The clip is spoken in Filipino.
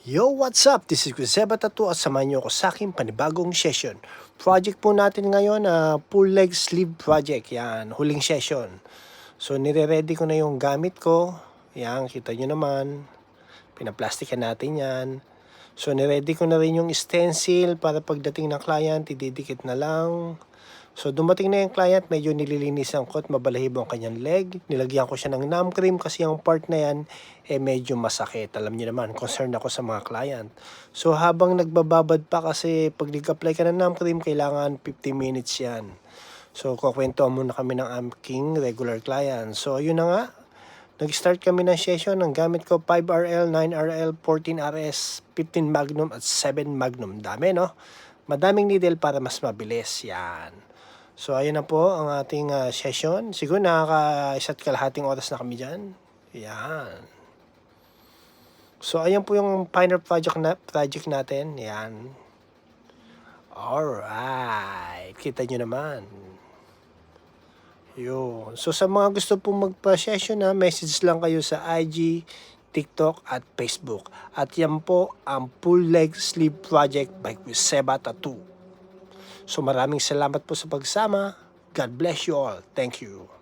Yo, what's up? This is Kuseba Tattoo at samahan niyo ako sa aking panibagong session. Project po natin ngayon, full leg sleeve project. Yan, huling session. So, nire-ready ko na yung gamit ko. Yan, kita nyo naman. Pinaplastikan natin yan. So, niready ko na rin yung stencil para pagdating ng client, ididikit na lang. So, dumating na yung client, medyo nililinisan ko at mabalahibo ang kanyang leg. Nilagyan ko siya ng numb cream kasi yung part na yan, medyo masakit. Alam niyo naman, concerned ako sa mga client. So, habang nagbababad pa kasi pag nag-apply ka ng numb cream, kailangan 50 minutes yan. So, kukwentuhan muna kami ng aking regular client. So, ayun na nga. Nag-start kami ng session. Ang gamit ko 5RL, 9RL, 14RS, 15 Magnum at 7 Magnum. Dami, no? Madaming needle para mas mabilis. Yan. So, ayun na po ang ating session. Siguro nakaka-isa't kalahating oras na kami dyan. Yan. So, ayan po yung final project natin. Yan. Alright. Kita nyo naman. Yun. So, sa mga gusto pong magpa-session message lang kayo sa IG, TikTok at Facebook. At yan po ang full leg sleeve project by Kuseba Tattoo. So maraming salamat po sa pagsama. God bless you all. Thank you.